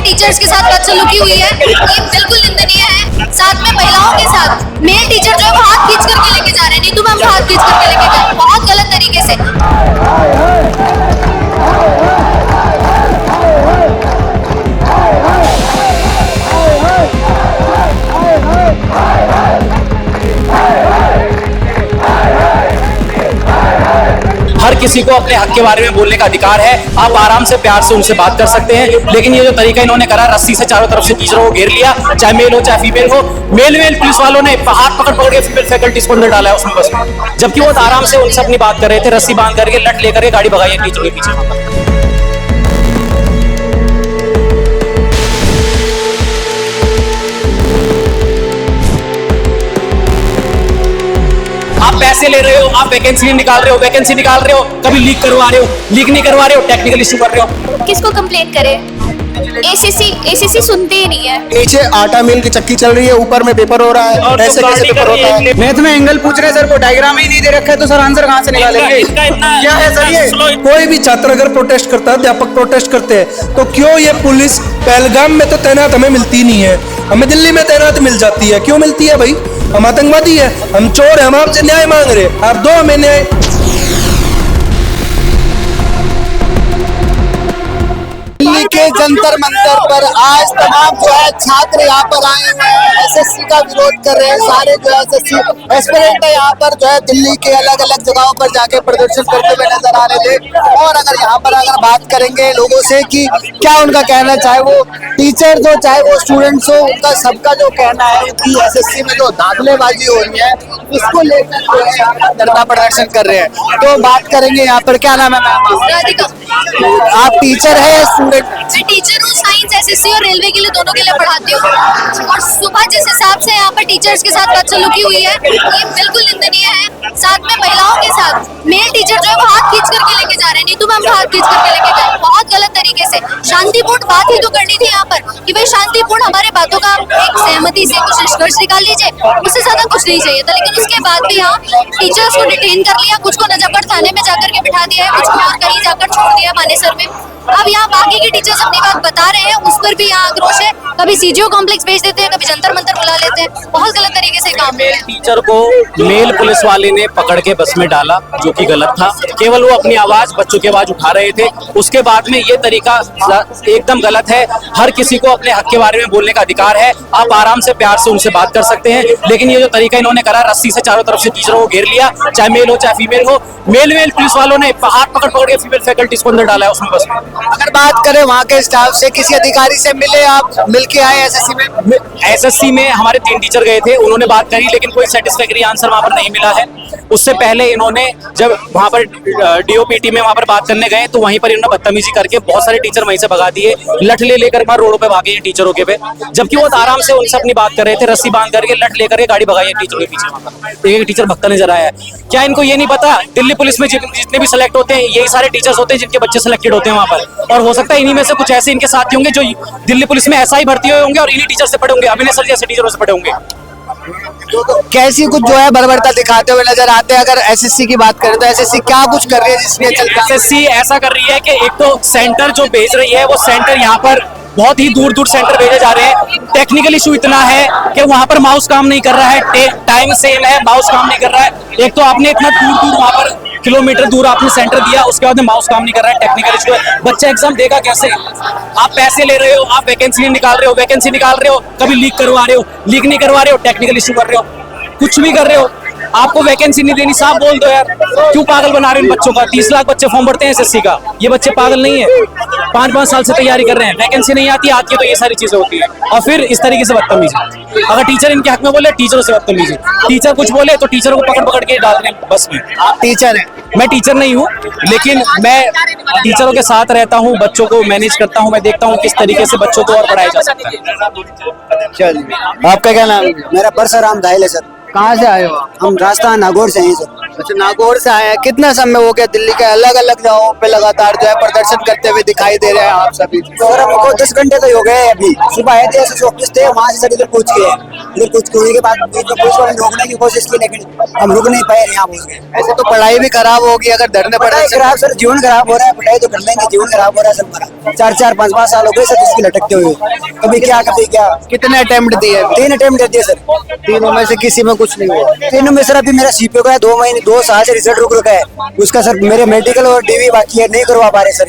Teachers के साथ बदसलूकी हुई है, ये बिल्कुल निंदनीय है। साथ में महिलाओं के साथ मेल टीचर जो है वो हाथ खींच करके लेके जा रहे हैं, नीतू मैम हाथ खींच करके लेके जा रहे हैं, बहुत गलत तरीके से। हर किसी को अपने हक के बारे में बोलने का अधिकार है। आप आराम से प्यार से उनसे बात कर सकते हैं, लेकिन ये जो तरीका इन्होंने करा, रस्सी से चारों तरफ से टीचरों को घेर लिया, चाहे मेल हो चाहे फीमेल हो। मेल पुलिस वालों ने हाथ पकड़ के फीमेल फैकल्टीज को अंदर डाला है उसमें बस में, जबकि वो आराम से उनसे अपनी बात कर रहे थे। रस्सी बांध करके लट लेकर के गाड़ी भगाई है टीचरों के पीछे। आप पैसे ले रहे हो, आप वैकेंसी निकाल रहे हो, कभी लीक करवा रहे हो, लीक नहीं करवा रहे हो, टेक्निकल इशू कर रहे हो। किसको कंप्लेंट करें? एसीसी सुनते ही नहीं है। नीचे आटा मिल की चक्की चल रही है, ऊपर में पेपर हो रहा है, ऐसे कैसे पेपर होता है? मैथ में एंगल पूछ रहे हैं सर, को डायग्राम ही नहीं दे रखा है तो सर आंसर कहाँ से निकालेंगे? क्या है सर ये? कोई भी छात्र अगर प्रोटेस्ट करता है, अध्यापक प्रोटेस्ट करते हैं, तो क्यों ये पुलिस पहलगाम में तो तैनात हमें मिलती नहीं है, हमें दिल्ली में तैनात मिल जाती है? क्यों मिलती है भाई? हम आतंकवादी है, हम चोर है, हम आपसे न्याय मांग रहे, आप दो हमें न्याय। दिल्ली के जंतर मंतर पर आज तमाम जो है छात्र यहाँ पर आए हुए हैं, एसएससी का विरोध कर रहे हैं। सारे जो है एसएससी एस्पिरेंट है यहाँ पर जो है दिल्ली के अलग अलग जगहों पर जाके प्रदर्शन करते हुए नजर आ रहे थे। और अगर यहाँ पर अगर बात करेंगे लोगों से कि क्या उनका कहना, चाहे वो टीचर हो चाहे वो स्टूडेंट्स हो, उनका सबका जो कहना है कि एसएससी में जो दाखिलेबाजी हो रही है उसको लेकर जो है यहाँ पर धरना प्रदर्शन कर रहे हैं। तो बात करेंगे यहाँ पर, क्या नाम है मैम? राधिका। आप टीचर है या स्टूडेंट? मैं टीचर हूँ, साइंस एसएससी और रेलवे के लिए दोनों के लिए पढ़ाती हूँ। और सुबह जिस हिसाब से यहाँ पर टीचर्स के साथ बदसलूकी हुई है, ये बिल्कुल निंदनीय है। साथ में महिलाओं के साथ मेल टीचर जो है वो हाथ खींच करके लेके जा रहे हैं, नीतू मैम हाथ खींच करके लेके जा रहे हैं, बहुत गलत तरीके से। शांतिपूर्ण बात ही तो करनी थी यहाँ पर कि भाई शांतिपूर्ण हमारे बातों का एक सहमति से कुछ निष्कर्ष निकाल लीजिए, उससे ज्यादा कुछ नहीं चाहिए था। लेकिन उसके बाद भी यहाँ टीचर्स को डिटेन कर लिया, कुछ को नजफगढ़ थाने में जाकर के बिठा दिया है, कुछ को और कहीं जाकर छोड़ दिया मानेसर में। अब यहाँ बाकी के टीचर्स अपनी बात बता रहे हैं, उस पर भी यहाँ आक्रोश है। कभी सीजीओ कॉम्प्लेक्स भेज देते हैं, कभी जंतर मंतर बुला लेते हैं, बहुत गलत तरीके से काम है। टीचर को मेल पुलिस वाले ने पकड़ के बस में डाला, जो कि गलत था। केवल वो अपनी आवाज, बच्चों की आवाज उठा रहे थे। उसके बाद में ये तरीका एकदम गलत है। हर किसी को अपने हक के बारे में बोलने का अधिकार है। आप आराम से प्यार से उनसे बात कर सकते हैं, लेकिन ये जो तरीका इन्होंने करा, रस्सी से चारों तरफ से टीचरों को घेर लिया, चाहे मेल हो चाहे फीमेल हो। मेल पुलिस वालों ने हाथ पकड़ के फीमेल फैकल्टीज को अंदर डाला है उसमें बस में। अगर बात करें वहाँ के स्टाफ से, किसी अधिकारी से मिले आप? मिल के आए एसएससी में? एसएससी में हमारे 3 टीचर गए थे, उन्होंने बात करी, लेकिन कोई सेटिस्फैक्टरी आंसर वहाँ पर नहीं मिला है। उससे पहले इन्होंने जब वहाँ पर डीओपीटी में वहाँ पर बात करने गए, तो वहीं पर इन्होंने बदतमीजी करके बहुत सारे टीचर वहीं से भगा दिए, लठ ले लेकर वहाँ रोडों पे भागे हैं टीचरों के पे, जबकि वो आराम से उनसे अपनी बात कर रहे थे। रस्सी बांध करके लठ लेकर के गाड़ी भगाई है टीचरों के पीछे। एक टीचर भगता नजर आया है। क्या इनको ये नहीं पता दिल्ली पुलिस में जितने भी सिलेक्ट होते हैं, यही सारे टीचर्स होते हैं जिनके बच्चे सिलेक्टेड होते हैं वहाँ पर? और हो सकता है इन्हीं में से कुछ ऐसे इनके साथी होंगे जो दिल्ली पुलिस में ऐसा ही भर्ती हुए होंगे और इन्हीं टीचर से पढ़े होंगे, अभिनय सर जैसे टीचरों से पढ़े होंगे। कैसी कुछ जो है बर्बरता दिखाते हुए नजर आते हैं? अगर एसएससी की बात करें तो एसएससी क्या कुछ कर रही है जिसमें चलता है? एसएससी ऐसा कर रही है कि एक तो सेंटर जो भेज रही है, वो सेंटर यहाँ पर बहुत ही दूर सेंटर भेजे जा रहे हैं। टेक्निकल इशू इतना है कि वहाँ पर माउस काम नहीं कर रहा है, टाइम सेम है, माउस काम नहीं कर रहा है। एक तो आपने इतना दूर वहाँ पर किलोमीटर दूर आपने सेंटर दिया, उसके बाद में माउस काम नहीं कर रहा है, टेक्निकल इशू है। बच्चा एग्जाम देगा कैसे? आप पैसे ले रहे हो, आप वैकेंसी निकाल रहे हो, कभी लीक करवा रहे हो, लीक नहीं करवा रहे हो, टेक्निकल इशू कर रहे हो, कुछ भी कर रहे हो। आपको वैकेंसी नहीं देनी, साफ बोल दो यार, क्यों पागल बना रहे हो इन बच्चों का? 30 लाख बच्चे फॉर्म भरते हैं एसएससी का, ये बच्चे पागल नहीं है। 5-5 साल से तैयारी कर रहे हैं, वैकेंसी नहीं आती है तो ये सारी चीजें होती है। और फिर इस तरीके से बदतमीजी, अगर टीचर इनके हक में बोले, टीचरों से बदतमीजी, टीचर कुछ बोले तो टीचरों को पकड़ के डाल रहे हैं बस में। आप टीचर हैं? मैं टीचर नहीं हूँ, लेकिन मैं टीचरों के साथ रहता हूँ, बच्चों को मैनेज करता हूँ, मैं देखता हूँ किस तरीके से बच्चों को और पढ़ाया जा सकता है। चलिए, आपका क्या नाम है? मेरा परसराम धाइल है सर। कहाँ से आए हो आप? हम राजस्थान नागौर से हैं सर। अच्छा, नागौर से आए हैं। कितना समय हो गया दिल्ली के अलग अलग जगहों पे लगातार जो है प्रदर्शन करते हुए दिखाई दे रहे हैं आप सभी? सर हमको 10 घंटे तो हो गए अभी। सुबह आए थे ऐसे ऑफिस थे, वहाँ से सर इधर पहुँच गए। इधर कुछ होने के बाद बीच में पुलिस वाले ने रोकने की कोशिश की, लेकिन हम रुक नहीं पाए, यहाँ पहुँच गए। ऐसे तो पढ़ाई भी खराब होगी अगर धरने पढ़ाई प्रदर्शन। खराब सर, जीवन खराब हो रहा है। पढ़ाई तो कर लेंगे, जीवन खराब हो रहा है सर हमारा। 4-4, 5-5 साल हो गए सर इसकी लटकते हुए। कभी क्या कभी क्या। कितने अटेम्प्ट दिए? 3 अटेम्प्ट दे दिए सर। तीनों में से किसी में कुछ नहीं हुआ? तीनों में सर अभी मेरा सीपीओ का है, 2 साल से रिजल्ट रुक रखा है उसका सर। मेरे मेडिकल और डीवी बाकी है, नहीं करवा पा रहे सर।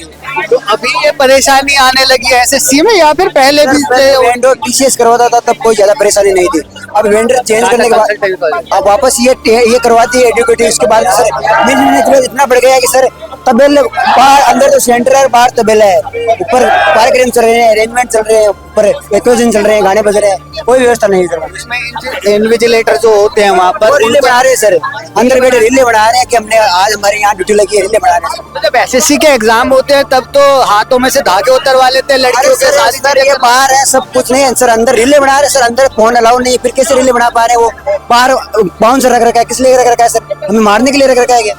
तो अभी ये परेशानी आने लगी है एसएससी में या फिर पहले भी? वेंडर टीसीएस करवाता था तब कोई ज्यादा परेशानी नहीं थी। अब वेंडर चेंज करने के बाद अब वापस ये करवाती है एडुकेटिव। इसके बाद में सर मिल इतना बढ़ गया है कि सर तबेल बाहर, अंदर तो सेंटर है, बाहर तबेला है, ऊपर कार्यक्रम चल रहे हैं, अरेंजमेंट चल रहे हैं, ऊपर एक्वेशन चल रहे हैं, गाने बज रहे हैं, कोई व्यवस्था नहीं है सर। इसमें इन्विजिलेटर जो होते हैं वहाँ पर रीले बना रहे हैं सर, अंदर बैठे रीले बना रहे हैं कि हमने आज हमारे यहाँ ड्यूटी लगी है, रीले बना रहे हैं। जब एसएससी के एग्जाम होते हैं तब तो हाथों में से धागे उतरवा लेते हैं लड़कियों के साथ। सर ये बाहर है, सब कुछ नहीं है सर, अंदर रीले बना रहे हैं सर। अंदर फोन अलाउ नहीं है, फिर कैसे रीले बना पा रहे हैं? वो बाहर बाउंसर रख रखा है, किस लिए रख रखा है सर? हमें मारने के लिए रख रखा है क्या?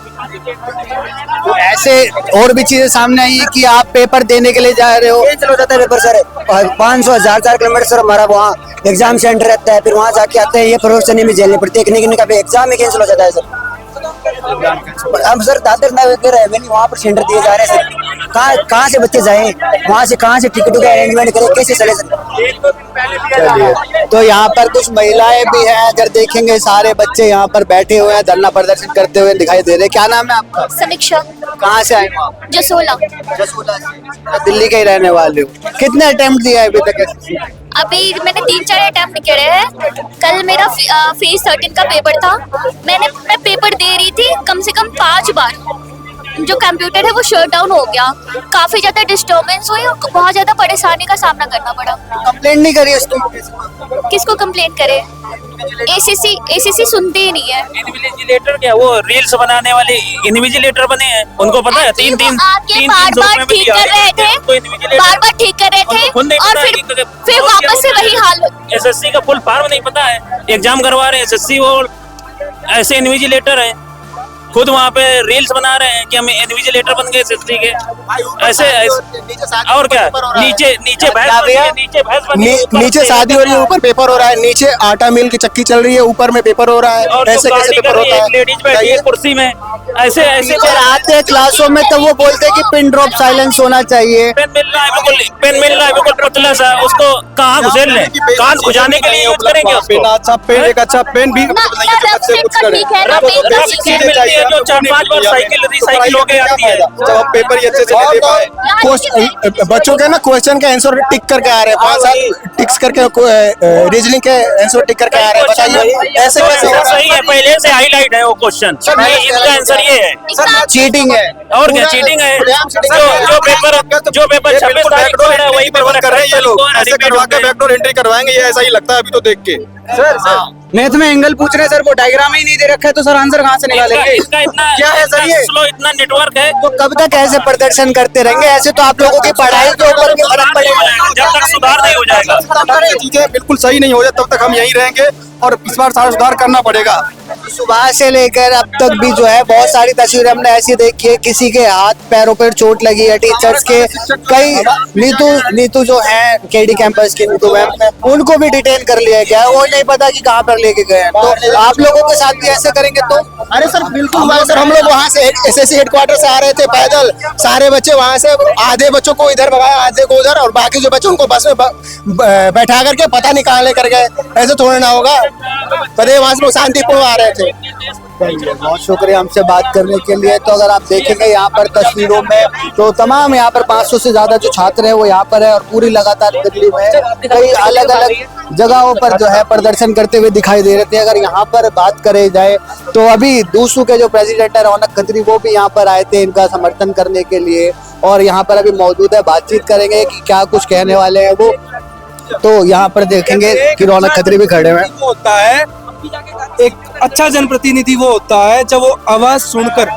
तो ऐसे और भी चीजें सामने आई है कि आप पेपर देने के लिए जा रहे हो। कैंसिल हो जाता है पेपर सर। 500-1000 किलोमीटर सर हमारा वहाँ एग्जाम सेंटर रहता है, फिर वहाँ जाके आते हैं, ये प्रोफेशन में झेलनी पड़ती है। किन्हीं का एग्जाम ही कैंसिल हो जाता है सर। हम सर दादर नगर रेवेन्यू वहाँ पर सेंटर दिए जा रहे हैं सर। कहाँ से बच्चे जाएं, वहाँ से कहाँ से टिकट का अरेंजमेंट करें, कैसे चले सर? चलिए, तो यहाँ पर कुछ महिलाएं भी हैं, अगर देखेंगे सारे बच्चे यहाँ पर बैठे हुए हैं, धरना प्रदर्शन करते हुए दिखाई दे रहे हैं। क्या नाम है आपका? समीक्षा कहाँ से आए हो आप? जसोला। जसोला से। दिल्ली के ही रहने वाले हो। कितने अटेम्प्ट दिया है अभी तक? अभी मैंने 3-4 अटेम्प्ट करे हैं। कल मेरा फेज 13 का पेपर था। मैं पेपर दे रही थी कम से कम 5 बार। जो कंप्यूटर है वो शट डाउन हो गया, काफी ज्यादा डिस्टर्बेंस हुई और बहुत ज्यादा परेशानी का सामना करना पड़ा। कंप्लेंट नहीं करी उसको? किसको कंप्लेंट करे? एसीसी सुनते ही नहीं है। इन्विजिलेटर क्या, वो रील्स बनाने वाले इन्विजिलेटर बने हैं, उनको पता है? तीन बार ठीक कर रहे थे, बार ठीक कर रहे थे और फिर वापस से वही हाल। एसएससी का फुल फॉर्म नहीं पता है, एग्जाम करवा रहे हैं एसएससी, वो ऐसे इन्विजिलेटर है, खुद वहाँ पे रील्स बना रहे हैं कि हम इन्विजिलेटर बन गए एसएससी के। ऐसे और क्या, नीचे शादी हो रही है, ऊपर पेपर हो रहा है, नीचे आटा मिल की चक्की चल रही है, ऊपर में पेपर हो रहा है। और ऐसे कैसे पेपर होता है? लेडीज बैठी है कुर्सी में, ऐसे टीचर आते हैं क्लासों में तो वो बोलते हैं कि पिन ड्रॉप साइलेंस होना चाहिए। पेन मिल रहा है बिल्कुल पतला सा, उसको कहाँ घुसेड़ लें? कान घुसाने के लिए यूज करेंगे उसको। अच्छा पेन, एक अच्छा पेन भी मिलती है जो 4-5 बार रिसाइकिल होके आती है। जब हम पेपर ही अच्छे से नहीं दे पाए, बच्चों के ना क्वेश्चन के आंसर टिक करके आ रहे हैं, 5 साल टिक्स करके रीजनिंग के आंसर टिक करके आ रहे हैं। बताइए ऐसे कैसे? सही है, पहले से हाईलाइट है वो क्वेश्चन, इनका आंसर ये है। चीटिंग है और क्या चीटिंग है? जो पेपर 26 तारीख को है वही पेपर कर रहे हैं ये लोग, ऐसे करवा के बैकडोर एंट्री करवाएंगे, ये ऐसा ही लगता है अभी तो देख के। सर मैथ में एंगल पूछ रहे हैं सर, वो डायग्राम ही नहीं दे रखा है, तो सर आंसर कहाँ से निकालेंगे? इसका इतना क्या है सर ये? स्लो, इतना नेटवर्क है। तो कब तक ऐसे प्रदर्शन करते रहेंगे? ऐसे तो आप लोगों की पढ़ाई के ऊपर भी फर्क पड़ेगा। जब तक सुधार नहीं हो जाएगा, चीजें बिल्कुल सही नहीं हो जाए तब तक हम यहीं रहेंगे, और इस बार सारा सुधार करना पड़ेगा। सुबह से लेकर अब तक भी जो है बहुत सारी तस्वीरें हमने ऐसी देखी है, किसी के हाथ पैरों पर चोट लगी है, टीचर्स के कई नीतू जो है केडी कैंपस की नीतू मैम, उनको भी डिटेन कर लिया गया है, वो नहीं पता कि कहाँ पर लेके गए हैं। तो आप लोगों के साथ भी ऐसे करेंगे तो? अरे सर बिल्कुल हुआ सर, हम लोग वहाँ से एसएससी हेडक्वार्टर से आ रहे थे पैदल, सारे बच्चे वहाँ से, आधे बच्चों को इधर भगाया, आधे को उधर, और बाकी जो बच्चे उनको बस में बैठा करके पता नहीं कहाँ लेकर गए। ऐसे थोड़ा ना होगा, पहले वहाँ से लोग शांतिपूर्ण आ रहे थे। बहुत शुक्रिया हमसे बात करने के लिए। तो अगर आप देखेंगे यहाँ पर तस्वीरों में, तो तमाम यहाँ पर 500 से ज्यादा जो छात्र हैं वो यहाँ पर है, और पूरी लगातार दिल्ली में कई अलग अलग जगहों पर जो है प्रदर्शन करते हुए दिखाई दे रहे थे। अगर यहाँ पर बात करे जाए तो अभी दूसू के जो प्रेसिडेंट है रौनक खत्री, वो भी यहाँ पर आए थे इनका समर्थन करने के लिए, और यहाँ पर अभी मौजूद है, बातचीत करेंगे कि क्या कुछ कहने वाले हैं वो। तो यहाँ पर देखेंगे कि रौनक खत्री भी खड़े हुए हैं। होता है एक अच्छा जनप्रतिनिधि वो होता है जब वो आवाज सुनकर,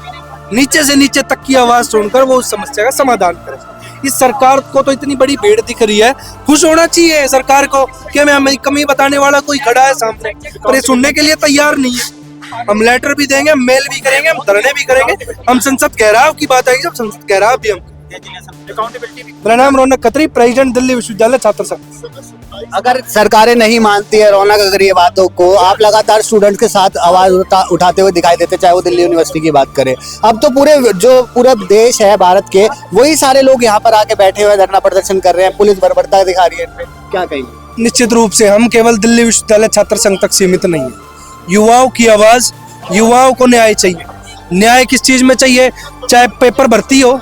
नीचे से नीचे तक की आवाज सुनकर वो उस समस्या का समाधान करे। इस सरकार को तो इतनी बड़ी भीड़ दिख रही है, खुश होना चाहिए सरकार को कि हमें कमी बताने वाला कोई खड़ा है सामने, पर ये सुनने के लिए तैयार नहीं है। हम लेटर भी देंगे, हम मेल भी करेंगे, हम धरने भी करेंगे, हम संसद घेराव की बात आएगी जब संसद घेराव भी हम। मेरा नाम रौनक खत्री, प्रेसिडेंट दिल्ली विश्वविद्यालय छात्र संघ। अगर सरकारें नहीं मानती है रौनक अगर ये बातों को, आप लगातार स्टूडेंट्स के साथ आवाज उठाते हुए दिखाई देते, चाहे वो दिल्ली यूनिवर्सिटी की बात करें। अब तो पूरा देश है भारत के, वही सारे लोग यहाँ पर आके बैठे हुए धरना प्रदर्शन कर रहे हैं, पुलिस बर्बरता दिखा रही है, क्या कहेंगे? निश्चित रूप से हम केवल दिल्ली विश्वविद्यालय छात्र संघ तक सीमित नहीं है। युवाओं की आवाज, युवाओं को न्याय चाहिए। न्याय किस चीज में चाहिए? चाहे पेपर भर्ती हो,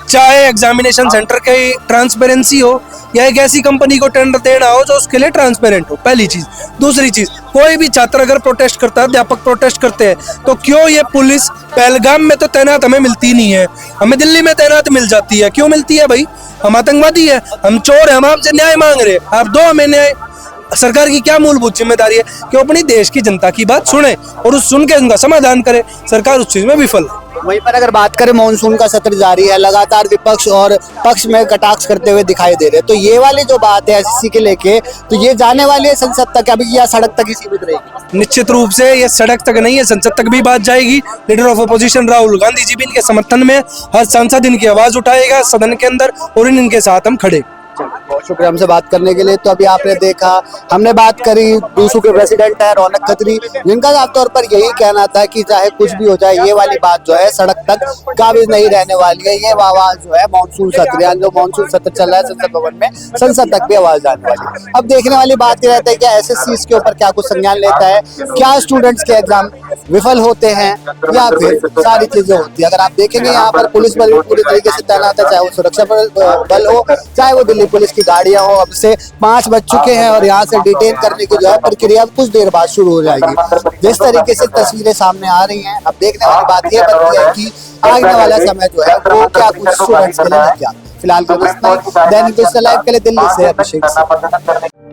चाहे एग्जामिनेशन सेंटर की ट्रांसपेरेंसी हो, या एक ऐसी कंपनी को टेंडर देना हो जो उसके लिए ट्रांसपेरेंट हो, पहली चीज। दूसरी चीज, कोई भी छात्र अगर प्रोटेस्ट करता है, अध्यापक प्रोटेस्ट करते हैं, तो क्यों ये पुलिस पहलगाम में तो तैनात हमें मिलती नहीं है, हमें दिल्ली में तैनात मिल जाती है? क्यों मिलती है भाई? हम आतंकवादी है, हम चोर है, हम आपसे न्याय मांग रहे हैं, आप दो हमें न्याय। सरकार की क्या मूलभूत जिम्मेदारी है कि वो अपनी देश की जनता की बात सुने और उस सुन के उनका समाधान करे। सरकार उस चीज में विफल है। वहीं पर अगर बात करें, मानसून का सत्र जारी है, लगातार विपक्ष और पक्ष में कटाक्ष करते हुए दिखाई दे रहे हैं, तो ये वाली जो बात है एसएससी के लेके, तो ये जाने वाली है संसद तक अभी या सड़क तक ही सीमित रहेगी? निश्चित रूप से ये सड़क तक नहीं है, संसद तक भी बात जाएगी। Leader of opposition Rahul Gandhi ji भी इनके समर्थन में, हर सांसद इनकी आवाज उठाएगा सदन के अंदर, और इनके साथ हम खड़े। बहुत शुक्रिया हमसे बात करने के लिए। तो अभी आपने देखा, हमने बात करी दूसू के प्रेसिडेंट है रौनक खत्री, जिनका साफ तौर पर यही कहना था कि चाहे कुछ भी हो जाए, ये वाली बात जो है सड़क तक काबिज नहीं रहने वाली है। ये आवाज जो है मानसून सत्र, यानी जो मानसून सत्र चल रहा है संसद भवन में, संसद तक भी आवाज जाने वाली है। अब देखने वाली बात ये रहता है कि एसएससी इसके ऊपर क्या कुछ संज्ञान लेता है, क्या स्टूडेंट्स के एग्जाम विफल होते हैं या फिर सारी चीजें होती है। अगर आप देखेंगे यहाँ पर पुलिस बल पूरी तरीके से तैनात है, चाहे वो सुरक्षा बल हो, चाहे वो दिल्ली पुलिस की गाड़ियां हो। अब से 5 बज चुके हैं और यहाँ से डिटेन करने की जो है प्रक्रिया कुछ देर बाद शुरू हो जाएगी। जिस तरीके से तस्वीरें सामने आ रही हैं, अब देखने वाली बात यह बनती है कि आने वाला समय जो है वो क्या कुछ स्टूडेंट्स के लिए क्या। फिलहाल दैनिक डिजिटल लाइव के लिए दिल्ली से अभिषेक।